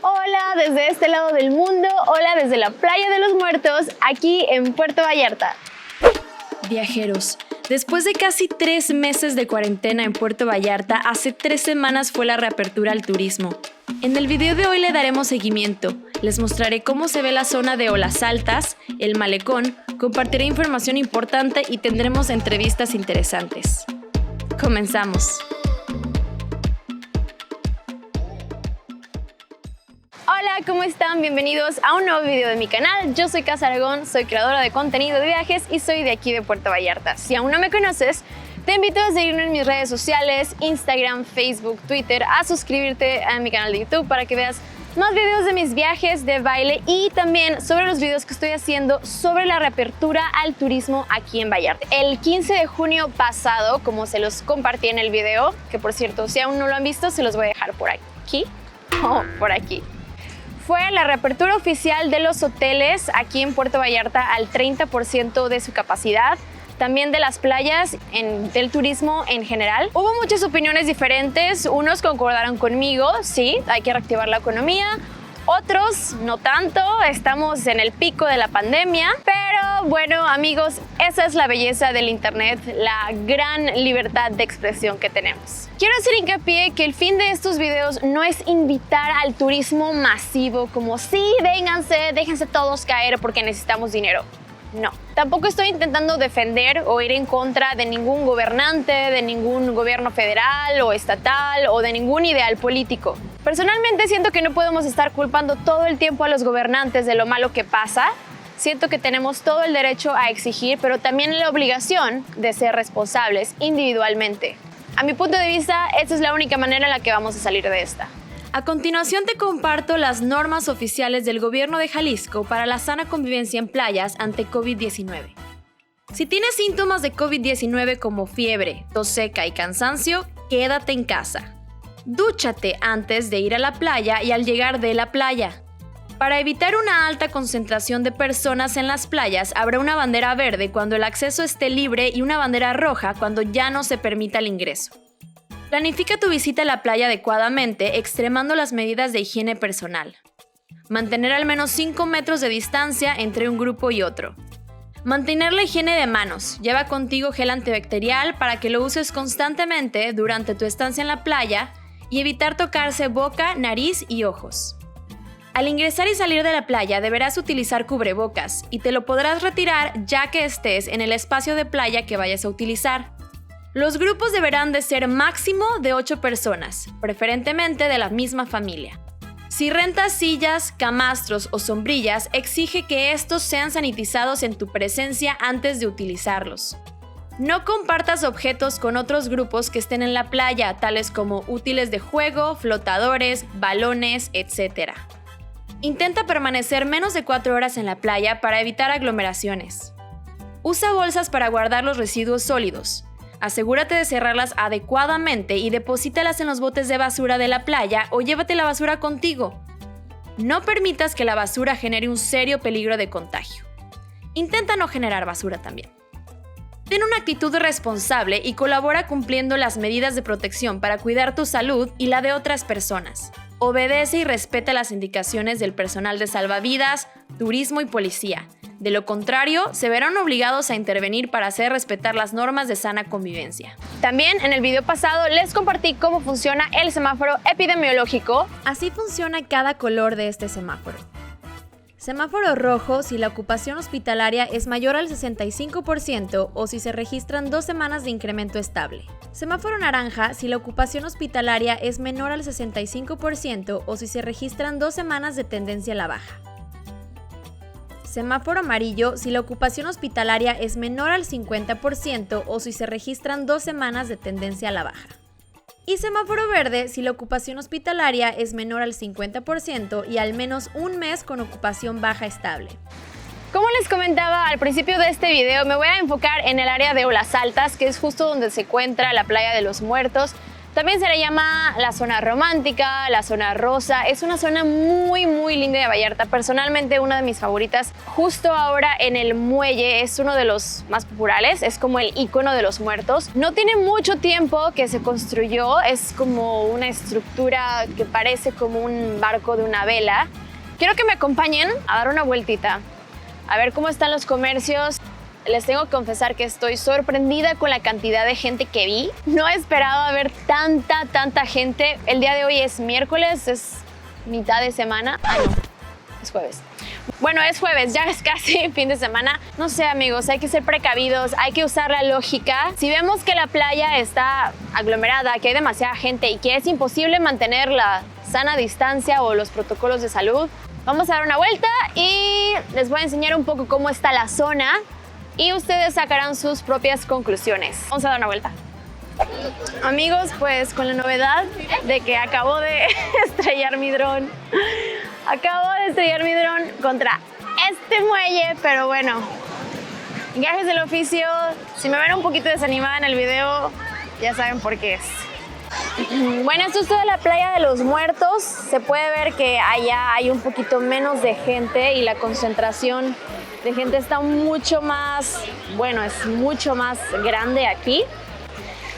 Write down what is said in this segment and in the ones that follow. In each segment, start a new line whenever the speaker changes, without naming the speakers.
Hola desde este lado del mundo, hola desde la Playa de los Muertos, aquí en Puerto Vallarta.
Viajeros, después de casi 3 meses de cuarentena en Puerto Vallarta, hace 3 semanas fue la reapertura al turismo. En el video de hoy le daremos seguimiento. Les mostraré cómo se ve la zona de Olas Altas, el malecón, compartiré información importante y tendremos entrevistas interesantes. Comenzamos.
Hola, ¿cómo están? Bienvenidos a un nuevo video de mi canal. Yo soy Casa Aragón, soy creadora de contenido de viajes y soy de aquí de Puerto Vallarta. Si aún no me conoces, te invito a seguirme en mis redes sociales, Instagram, Facebook, Twitter, a suscribirte a mi canal de YouTube para que veas más videos de mis viajes, de baile y también sobre los videos que estoy haciendo sobre la reapertura al turismo aquí en Vallarta. El 15 de junio pasado, como se los compartí en el video, que por cierto, si aún no lo han visto, se los voy a dejar por aquí o por aquí. Fue la reapertura oficial de los hoteles aquí en Puerto Vallarta al 30% de su capacidad, también de las playas, del turismo en general. Hubo muchas opiniones diferentes, unos concordaron conmigo, sí, hay que reactivar la economía, otros no tanto, estamos en el pico de la pandemia, pero bueno amigos, esa es la belleza del internet, la gran libertad de expresión que tenemos. Quiero hacer hincapié que el fin de estos videos no es invitar al turismo masivo como sí, vénganse, déjense todos caer porque necesitamos dinero. No, tampoco estoy intentando defender o ir en contra de ningún gobernante, de ningún gobierno federal o estatal o de ningún ideal político. Personalmente siento que no podemos estar culpando todo el tiempo a los gobernantes de lo malo que pasa. Siento que tenemos todo el derecho a exigir, pero también la obligación de ser responsables individualmente. A mi punto de vista, esta es la única manera en la que vamos a salir de esta.
A continuación te comparto las normas oficiales del gobierno de Jalisco para la sana convivencia en playas ante COVID-19. Si tienes síntomas de COVID-19 como fiebre, tos seca y cansancio, quédate en casa. Dúchate antes de ir a la playa y al llegar de la playa. Para evitar una alta concentración de personas en las playas, habrá una bandera verde cuando el acceso esté libre y una bandera roja cuando ya no se permita el ingreso. Planifica tu visita a la playa adecuadamente, extremando las medidas de higiene personal. Mantener al menos 5 metros de distancia entre un grupo y otro. Mantener la higiene de manos. Lleva contigo gel antibacterial para que lo uses constantemente durante tu estancia en la playa y evitar tocarse boca, nariz y ojos. Al ingresar y salir de la playa deberás utilizar cubrebocas y te lo podrás retirar ya que estés en el espacio de playa que vayas a utilizar. Los grupos deberán de ser máximo de 8 personas, preferentemente de la misma familia. Si rentas sillas, camastros o sombrillas, exige que estos sean sanitizados en tu presencia antes de utilizarlos. No compartas objetos con otros grupos que estén en la playa, tales como útiles de juego, flotadores, balones, etc. Intenta permanecer menos de 4 horas en la playa para evitar aglomeraciones. Usa bolsas para guardar los residuos sólidos. Asegúrate de cerrarlas adecuadamente y deposítalas en los botes de basura de la playa o llévate la basura contigo. No permitas que la basura genere un serio peligro de contagio. Intenta no generar basura también. Ten una actitud responsable y colabora cumpliendo las medidas de protección para cuidar tu salud y la de otras personas. Obedece y respeta las indicaciones del personal de salvavidas, turismo y policía. De lo contrario, se verán obligados a intervenir para hacer respetar las normas de sana convivencia.
También en el video pasado les compartí cómo funciona el semáforo epidemiológico.
Así funciona cada color de este semáforo. Semáforo rojo si la ocupación hospitalaria es mayor al 65% o si se registran 2 semanas de incremento estable. Semáforo naranja si la ocupación hospitalaria es menor al 65% o si se registran 2 semanas de tendencia a la baja. Semáforo amarillo si la ocupación hospitalaria es menor al 50% o si se registran 2 semanas de tendencia a la baja. Y semáforo verde si la ocupación hospitalaria es menor al 50% y al menos un mes con ocupación baja estable.
Como les comentaba al principio de este video, me voy a enfocar en el área de Olas Altas, que es justo donde se encuentra la Playa de los Muertos. También se le llama la zona romántica, la zona rosa. Es una zona muy linda de Vallarta. Personalmente una de mis favoritas. Justo ahora en el muelle es uno de los más populares. Es como el icono de los muertos. No tiene mucho tiempo que se construyó. Es como una estructura que parece como un barco de una vela. Quiero que me acompañen a dar una vueltita, a ver cómo están los comercios. Les tengo que confesar que estoy sorprendida con la cantidad de gente que vi. No he esperado ver tanta gente. El día de hoy es miércoles, es mitad de semana. Ah, no, es jueves. Bueno, es jueves, ya es casi fin de semana. No sé, amigos, hay que ser precavidos, hay que usar la lógica. Si vemos que la playa está aglomerada, que hay demasiada gente y que es imposible mantener la sana distancia o los protocolos de salud, vamos a dar una vuelta y les voy a enseñar un poco cómo está la zona. Y ustedes sacarán sus propias conclusiones. Vamos a dar una vuelta. Amigos, pues con la novedad de que acabo de estrellar mi dron. Acabo de estrellar mi dron contra este muelle, pero bueno, gajes del oficio. Si me ven un poquito desanimada en el video, ya saben por qué es. Bueno, esto es toda la playa de los muertos. Se puede ver que allá hay un poquito menos de gente y la concentración de gente está mucho más, bueno, es mucho más grande aquí.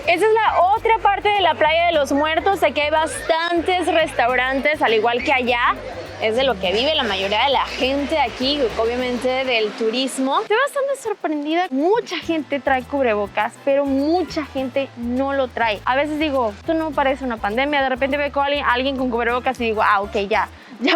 Esa es la otra parte de la playa de los muertos. Aquí hay bastantes restaurantes, al igual que allá. Es de lo que vive la mayoría de la gente aquí, obviamente del turismo. Estoy bastante sorprendida. Mucha gente trae cubrebocas, pero mucha gente no lo trae. A veces digo, esto no parece una pandemia. De repente veo a alguien con cubrebocas y digo, ok, ya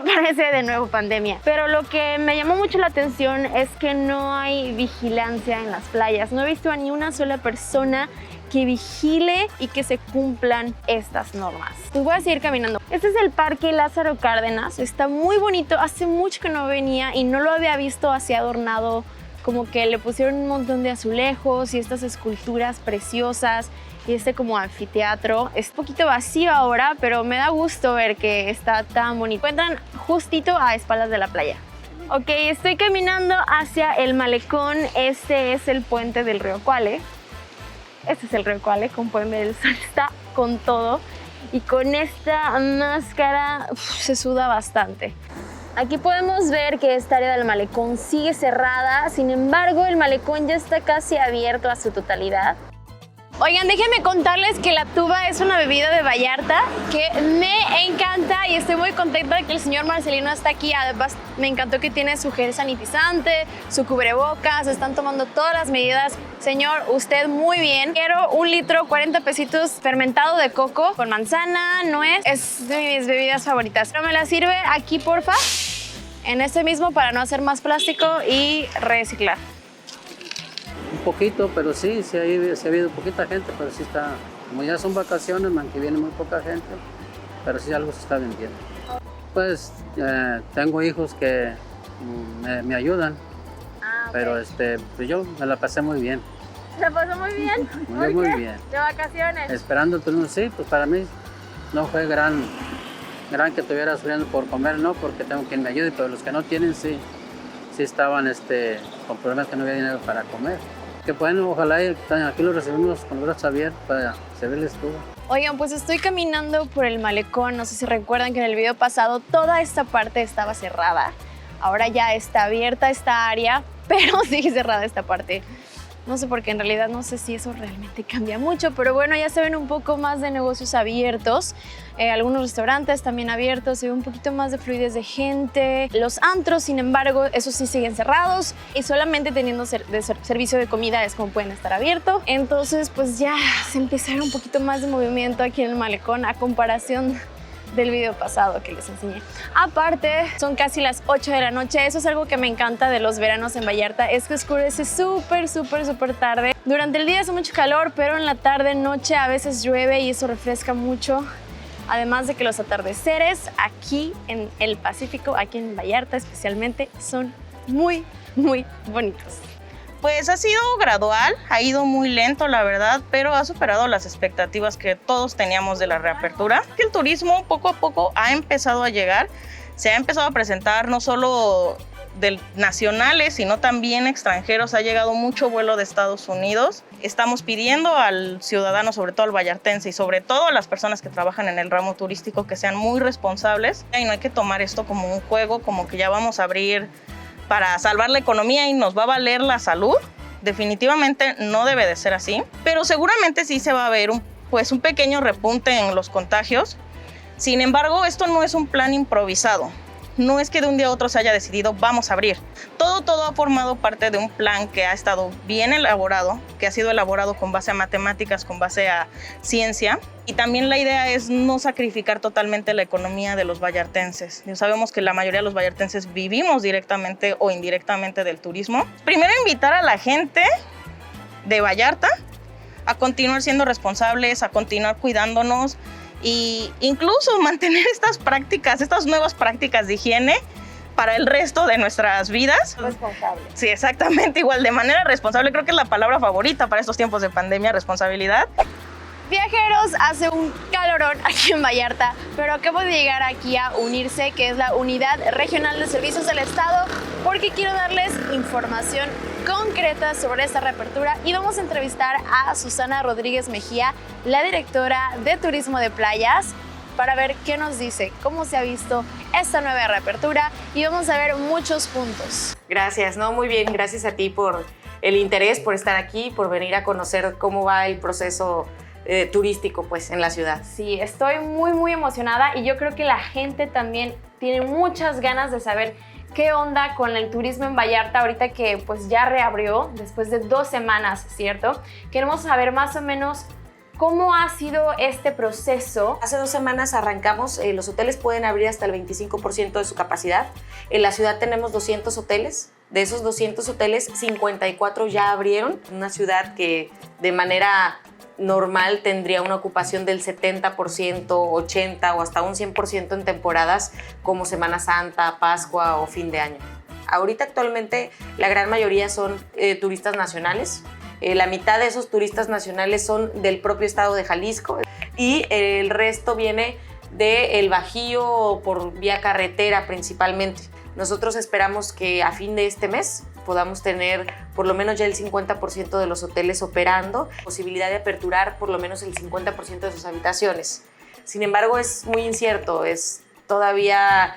parece de nuevo pandemia. Pero lo que me llamó mucho la atención es que no hay vigilancia en las playas. No he visto a ni una sola persona que vigile y que se cumplan estas normas. Pues voy a seguir caminando. Este es el Parque Lázaro Cárdenas. Está muy bonito. Hace mucho que no venía y no lo había visto así adornado. Como que le pusieron un montón de azulejos y estas esculturas preciosas y este como anfiteatro. Es un poquito vacío ahora, pero me da gusto ver que está tan bonito. Encuentran justito a espaldas de la playa. Ok, estoy caminando hacia el malecón. Este es el puente del río Cuale. Este es el río Cuale, como pueden ver, el sol está con todo. Y con esta máscara se suda bastante. Aquí podemos ver que esta área del malecón sigue cerrada. Sin embargo, el malecón ya está casi abierto a su totalidad. Oigan, déjenme contarles que la tuba es una bebida de Vallarta que me encanta y estoy muy contenta de que el señor Marcelino está aquí. Además, me encantó que tiene su gel sanitizante, su cubrebocas, están tomando todas las medidas. Señor, usted muy bien. Quiero 1 litro, 40 pesitos, fermentado de coco con manzana, nuez. Es de mis bebidas favoritas. Pero me la sirve aquí, porfa, en este mismo para no hacer más plástico y reciclar.
Un poquito, pero sí ha habido poquita gente, pero sí está, como ya son vacaciones, que viene muy poca gente, pero sí algo se está vendiendo. Pues tengo hijos que me ayudan, okay. Pero pues yo me la pasé muy bien.
¿Se pasó muy bien?
Muy bien.
¿De vacaciones?
Esperando el turismo, sí, pues para mí no fue gran que estuviera sufriendo por comer, no, porque tengo quien me ayude, pero los que no tienen sí estaban con problemas que no había dinero para comer. Que bueno, ojalá aquí los recibimos con los brazos abiertos para servirles todo.
Oigan, pues estoy caminando por el malecón. No sé si recuerdan que en el video pasado toda esta parte estaba cerrada. Ahora ya está abierta esta área, pero sigue cerrada esta parte. No sé por qué, en realidad no sé si eso realmente cambia mucho, pero bueno, ya se ven un poco más de negocios abiertos, algunos restaurantes también abiertos, se ve un poquito más de fluidez de gente. Los antros, sin embargo, esos sí siguen cerrados y solamente teniendo servicio de comida es como pueden estar abiertos. Entonces, pues ya se empieza a ver un poquito más de movimiento aquí en el malecón a comparación del video pasado que les enseñé. Aparte, son casi las 8 de la noche. Eso es algo que me encanta de los veranos en Vallarta, es que oscurece súper tarde. Durante el día hace mucho calor, pero en la tarde, noche a veces llueve y eso refresca mucho. Además de que los atardeceres aquí en el Pacífico, aquí en Vallarta especialmente, son muy bonitos.
Pues ha sido gradual, ha ido muy lento la verdad, pero ha superado las expectativas que todos teníamos de la reapertura. El turismo poco a poco ha empezado a llegar, se ha empezado a presentar no solo nacionales, sino también extranjeros. Ha llegado mucho vuelo de Estados Unidos. Estamos pidiendo al ciudadano, sobre todo al vallartense y sobre todo a las personas que trabajan en el ramo turístico, que sean muy responsables. Y no hay que tomar esto como un juego, como que ya vamos a abrir para salvar la economía y nos va a valer la salud. Definitivamente no debe de ser así, pero seguramente sí se va a ver un pequeño repunte en los contagios. Sin embargo, esto no es un plan improvisado. No es que de un día a otro se haya decidido vamos a abrir. Todo ha formado parte de un plan que ha estado bien elaborado, que ha sido elaborado con base a matemáticas, con base a ciencia. Y también la idea es no sacrificar totalmente la economía de los vallartenses. Sabemos que la mayoría de los vallartenses vivimos directamente o indirectamente del turismo. Primero, invitar a la gente de Vallarta a continuar siendo responsables, a continuar cuidándonos, e incluso mantener estas nuevas prácticas de higiene para el resto de nuestras vidas.
Responsable.
Sí, exactamente, igual, de manera responsable. Creo que es la palabra favorita para estos tiempos de pandemia, responsabilidad.
Viajeros, hace un calorón aquí en Vallarta, pero acabo de llegar aquí a Unirse, que es la Unidad Regional de Servicios del Estado, porque quiero darles información concreta sobre esta reapertura y vamos a entrevistar a Susana Rodríguez Mejía, la directora de Turismo de Playas, para ver qué nos dice, cómo se ha visto esta nueva reapertura y vamos a ver muchos puntos.
Gracias, no, muy bien, gracias a ti por el interés, por estar aquí, por venir a conocer cómo va el proceso turístico pues en la ciudad.
Sí, estoy muy emocionada y yo creo que la gente también tiene muchas ganas de saber qué onda con el turismo en Vallarta ahorita que pues ya reabrió después de 2 semanas, ¿cierto? Queremos saber más o menos cómo ha sido este proceso.
Hace 2 semanas arrancamos, los hoteles pueden abrir hasta el 25% de su capacidad. En la ciudad tenemos 200 hoteles. De esos 200 hoteles, 54 ya abrieron. Una ciudad que de manera normal tendría una ocupación del 70%, 80% o hasta un 100% en temporadas como Semana Santa, Pascua o fin de año. Ahorita actualmente la gran mayoría son turistas nacionales. La mitad de esos turistas nacionales son del propio estado de Jalisco y el resto viene del Bajío por vía carretera principalmente. Nosotros esperamos que a fin de este mes podamos tener por lo menos ya el 50% de los hoteles operando, posibilidad de aperturar por lo menos el 50% de sus habitaciones. Sin embargo, es muy incierto, todavía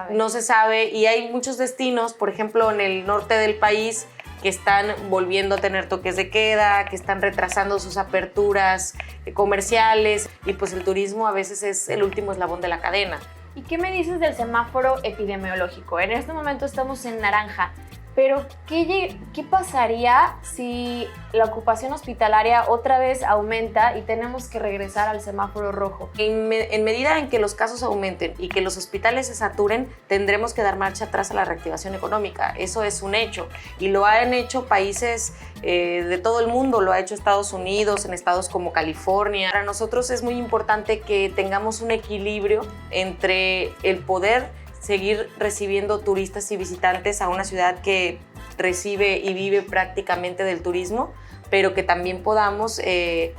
no se sabe y hay muchos destinos, por ejemplo, en el norte del país, que están volviendo a tener toques de queda, que están retrasando sus aperturas comerciales y pues el turismo a veces es el último eslabón de la cadena.
¿Y qué me dices del semáforo epidemiológico? En este momento estamos en naranja, pero ¿qué pasaría si la ocupación hospitalaria otra vez aumenta y tenemos que regresar al semáforo rojo?
En medida en que los casos aumenten y que los hospitales se saturen, tendremos que dar marcha atrás a la reactivación económica. Eso es un hecho y lo han hecho países de todo el mundo, lo ha hecho Estados Unidos, en estados como California. Para nosotros es muy importante que tengamos un equilibrio entre el poder seguir recibiendo turistas y visitantes a una ciudad que recibe y vive prácticamente del turismo, pero que también podamos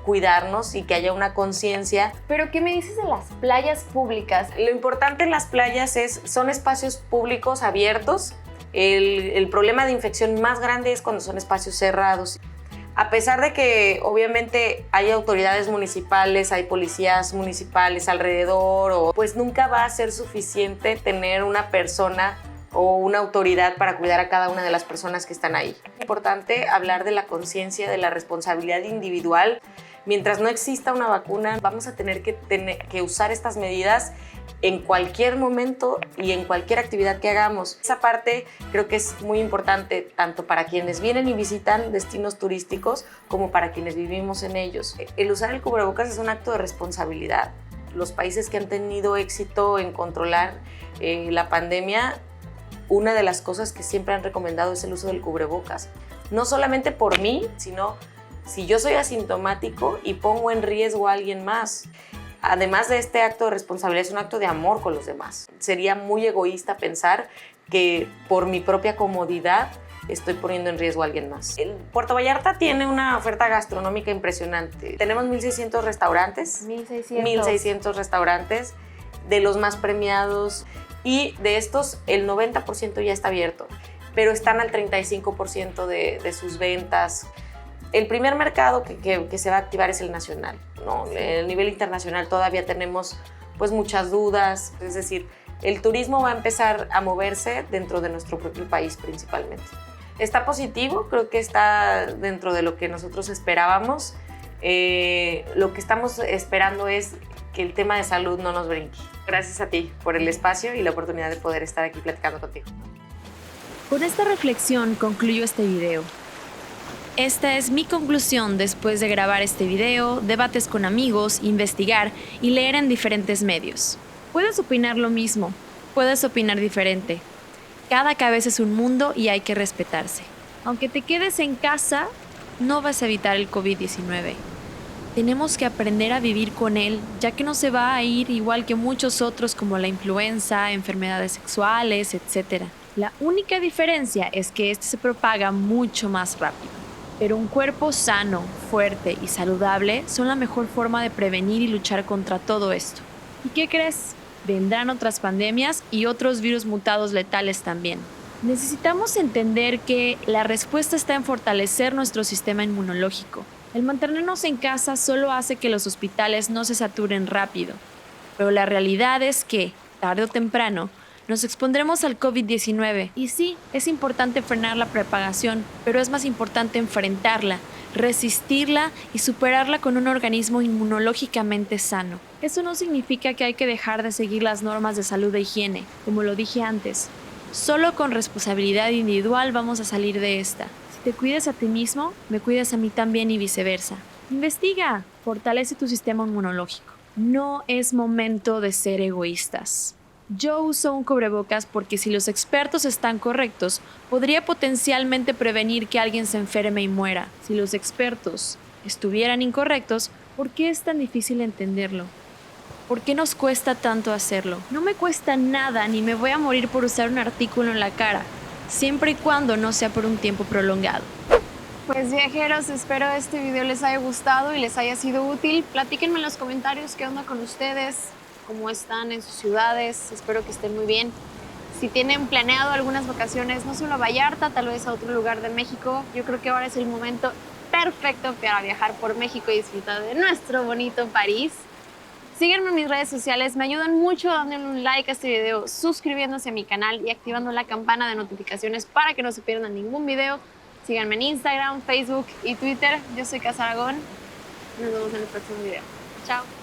cuidarnos y que haya una conciencia.
¿Pero qué me dices de las playas públicas?
Lo importante en las playas son espacios públicos abiertos. El problema de infección más grande es cuando son espacios cerrados. A pesar de que obviamente hay autoridades municipales, hay policías municipales alrededor, pues nunca va a ser suficiente tener una persona o una autoridad para cuidar a cada una de las personas que están ahí. Es importante hablar de la conciencia, de la responsabilidad individual. Mientras no exista una vacuna, vamos a tener que usar estas medidas en cualquier momento y en cualquier actividad que hagamos. Esa parte creo que es muy importante tanto para quienes vienen y visitan destinos turísticos como para quienes vivimos en ellos. El usar el cubrebocas es un acto de responsabilidad. Los países que han tenido éxito en controlar la pandemia, una de las cosas que siempre han recomendado es el uso del cubrebocas. No solamente por mí, sino si yo soy asintomático y pongo en riesgo a alguien más. Además de este acto de responsabilidad, es un acto de amor con los demás. Sería muy egoísta pensar que por mi propia comodidad estoy poniendo en riesgo a alguien más. Puerto Vallarta tiene una oferta gastronómica impresionante. Tenemos 1,600 restaurantes.
1,600.
1,600 restaurantes, de los más premiados. y de estos el 90% ya está abierto, pero están al 35% de sus ventas. El primer mercado que se va a activar es el nacional, ¿no? El nivel internacional todavía tenemos pues muchas dudas, es decir, el turismo va a empezar a moverse dentro de nuestro propio país principalmente. Está positivo, creo que está dentro de lo que nosotros esperábamos. Lo que estamos esperando es que el tema de salud no nos brinque. Gracias a ti por el espacio y la oportunidad de poder estar aquí platicando contigo.
Con esta reflexión concluyo este video. Esta es mi conclusión después de grabar este video, debates con amigos, investigar y leer en diferentes medios. Puedes opinar lo mismo, puedes opinar diferente. Cada cabeza es un mundo y hay que respetarse. Aunque te quedes en casa, no vas a evitar el COVID-19. Tenemos que aprender a vivir con él, ya que no se va a ir igual que muchos otros como la influenza, enfermedades sexuales, etc. La única diferencia es que este se propaga mucho más rápido. Pero un cuerpo sano, fuerte y saludable son la mejor forma de prevenir y luchar contra todo esto. ¿Y qué crees? Vendrán otras pandemias y otros virus mutados letales también. Necesitamos entender que la respuesta está en fortalecer nuestro sistema inmunológico. El mantenernos en casa solo hace que los hospitales no se saturen rápido. Pero la realidad es que, tarde o temprano, nos expondremos al COVID-19. Y sí, es importante frenar la propagación, pero es más importante enfrentarla, resistirla y superarla con un organismo inmunológicamente sano. Eso no significa que hay que dejar de seguir las normas de salud e higiene, como lo dije antes. Solo con responsabilidad individual vamos a salir de esta. Si te cuidas a ti mismo, me cuidas a mí también y viceversa. Investiga, fortalece tu sistema inmunológico. No es momento de ser egoístas. Yo uso un cubrebocas porque si los expertos están correctos, podría potencialmente prevenir que alguien se enferme y muera. Si los expertos estuvieran incorrectos, ¿por qué es tan difícil entenderlo? ¿Por qué nos cuesta tanto hacerlo? No me cuesta nada ni me voy a morir por usar un artículo en la cara, siempre y cuando no sea por un tiempo prolongado.
Pues viajeros, espero este video les haya gustado y les haya sido útil. Platíquenme en los comentarios qué onda con ustedes, cómo están en sus ciudades, espero que estén muy bien. Si tienen planeado algunas vacaciones, no solo a Vallarta, tal vez a otro lugar de México, yo creo que ahora es el momento perfecto para viajar por México y disfrutar de nuestro bonito París. Síguenme en mis redes sociales, me ayudan mucho dándole un like a este video, suscribiéndose a mi canal y activando la campana de notificaciones para que no se pierdan ningún video. Síganme en Instagram, Facebook y Twitter. Yo soy Casa Aragón. Nos vemos en el próximo video. Chao.